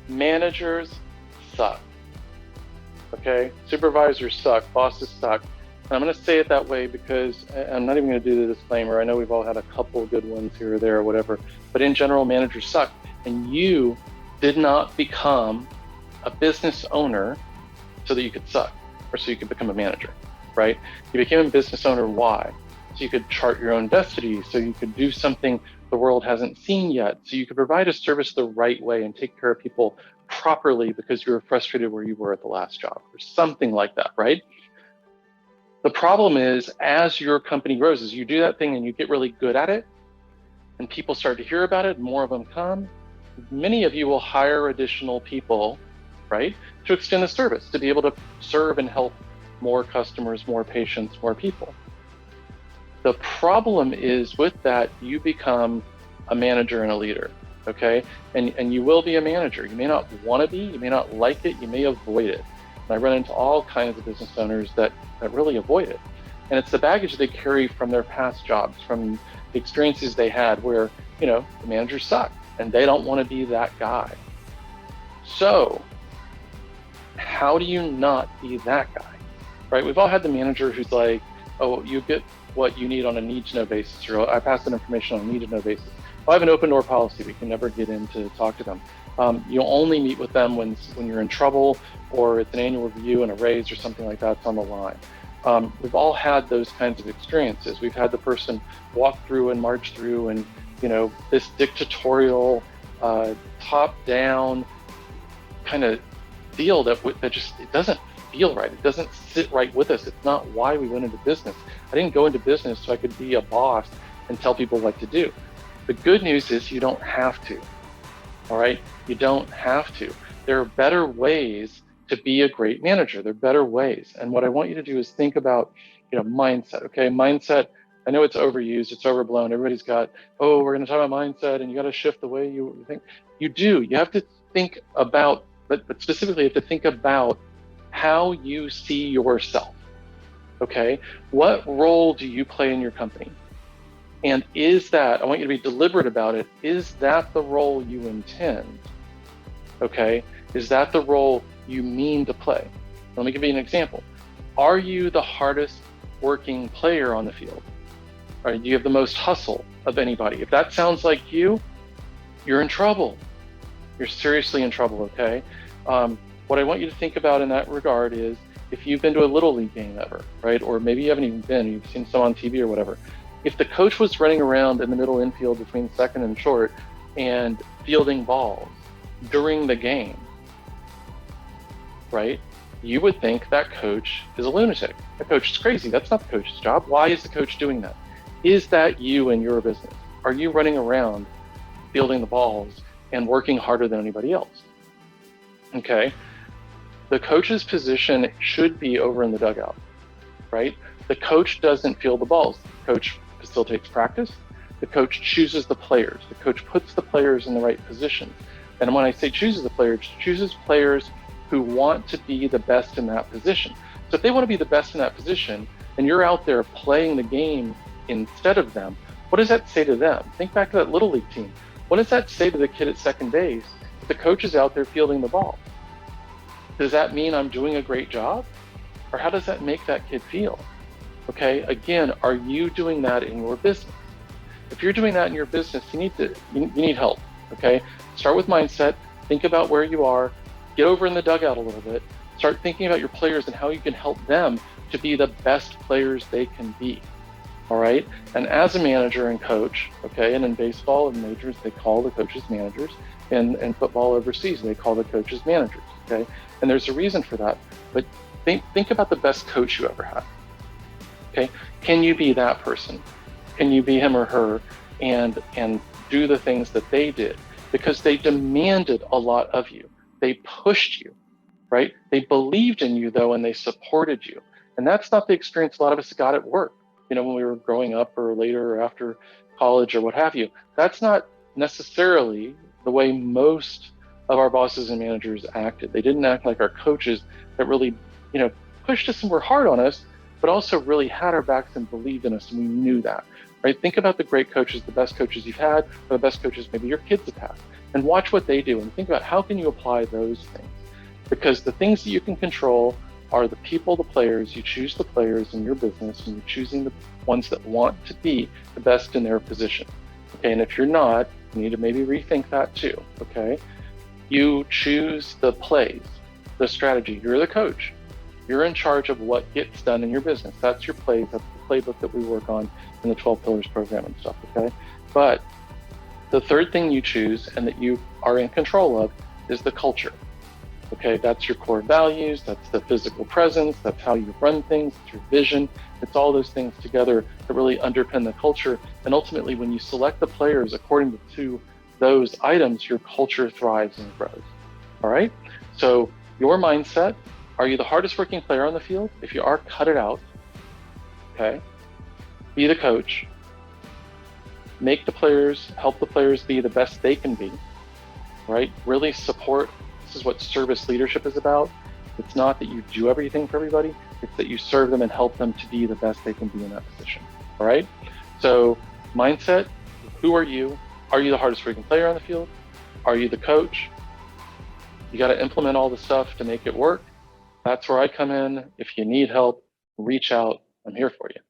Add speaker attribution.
Speaker 1: Managers suck, okay? Supervisors suck, bosses suck. And I'm gonna say it that way because I'm not even gonna do the disclaimer. I know we've all had a couple good ones here or there or whatever, but in general, managers suck. And you did not become a business owner so that you could suck or so you could become a manager, right? You became a business owner, why? So you could chart your own destiny, so you could do something the world hasn't seen yet, so you could provide a service the right way and take care of people properly because you were frustrated where you were at the last job or something like that, right? The problem is, as your company grows, as you do that thing and you get really good at it, and people start to hear about it, more of them come, many of you will hire additional people, right, to extend the service, to be able to serve and help more customers, more patients, more people. The problem is with that, you become a manager and a leader, okay? And you will be a manager. You may not want to be, you may not like it, you may avoid it. And I run into all kinds of business owners that really avoid it. And it's the baggage they carry from their past jobs, from the experiences they had where, the managers suck and they don't want to be that guy. So how do you not be that guy, right? We've all had the manager who's like, oh, you get what you need on a need-to-know basis, or I pass that information on a need-to-know basis. Well, I have an open door policy. We can never get in to talk to them. You'll only meet with them when you're in trouble, or it's an annual review and a raise or something like that's on the line. We've all had those kinds of experiences. We've had the person walk through and march through and, this dictatorial, top-down kind of deal that just, it doesn't feel right. It doesn't sit right with us. It's not why we went into business. I didn't go into business so I could be a boss and tell people what to do. The good news is you don't have to, all right? You don't have to. There are better ways to be a great manager. There are better ways. And what I want you to do is think about, mindset, okay? Mindset, I know it's overused, it's overblown. Everybody's got, oh, we're gonna talk about mindset and you gotta shift the way you think. You do, you have to think about, but specifically you have to think about how you see yourself, okay? What role do you play in your company? And is that, I want you to be deliberate about it, is that the role you intend, okay? Is that the role you mean to play? Let me give you an example. Are you the hardest working player on the field? Or do you have the most hustle of anybody? If that sounds like you're in trouble. You're seriously in trouble, okay? What I want you to think about in that regard is if you've been to a Little League game ever, right? Or maybe you haven't even been, you've seen some on TV or whatever. If the coach was running around in the middle infield between second and short and fielding balls during the game, right? You would think that coach is a lunatic. The coach is crazy. That's not the coach's job. Why is the coach doing that? Is that you and your business? Are you running around fielding the balls and working harder than anybody else? Okay. The coach's position should be over in the dugout, right? The coach doesn't field the balls. The coach facilitates practice. The coach chooses the players. The coach puts the players in the right positions. And when I say chooses the players, chooses players who want to be the best in that position. So if they want to be the best in that position and you're out there playing the game instead of them, what does that say to them? Think back to that Little League team. What does that say to the kid at second base if the coach is out there fielding the ball? Does that mean I'm doing a great job? Or how does that make that kid feel? Okay, again, are you doing that in your business? If you're doing that in your business, you need help, okay? Start with mindset, think about where you are, get over in the dugout a little bit, start thinking about your players and how you can help them to be the best players they can be, all right? And as a manager and coach, okay, and in baseball and majors, they call the coaches managers, and football overseas, they call the coaches managers, okay? And there's a reason for that, but think about the best coach you ever had, okay? Can you be that person? Can you be him or her and do the things that they did? Because they demanded a lot of you. They pushed you, right? They believed in you though, and they supported you. And that's not the experience a lot of us got at work, when we were growing up or later or after college or what have you. That's not necessarily the way most of our bosses and managers acted. They didn't act like our coaches that really, pushed us and were hard on us, but also really had our backs and believed in us, and we knew that, right? Think about the great coaches, the best coaches you've had, or the best coaches maybe your kids have had. and watch what they do and think about how can you apply those things. Because the things that you can control are the people, the players. You choose the players in your business, and you're choosing the ones that want to be the best in their position. Okay, and if you're not, you need to maybe rethink that too. Okay, you choose the plays, the strategy. You're the coach. You're in charge of what gets done in your business. That's your plays. That's the playbook that we work on in the 12 Pillars program and stuff. Okay, but the third thing you choose and that you are in control of is the culture. Okay, that's your core values, that's the physical presence, that's how you run things, it's your vision, it's all those things together that really underpin the culture. And ultimately, when you select the players according to those items, your culture thrives and grows. All right, so your mindset, are you the hardest working player on the field? If you are, cut it out. Okay, be the coach, make the players, help the players be the best they can be, right? Really support. This is what service leadership is about. It's not that you do everything for everybody, it's that you serve them and help them to be the best they can be in that position. All right, so mindset, who are you? Are you the hardest working player on the field? Are you the coach? You got to implement all the stuff to make it work. That's where I come in. If you need help, reach out. I'm here for you.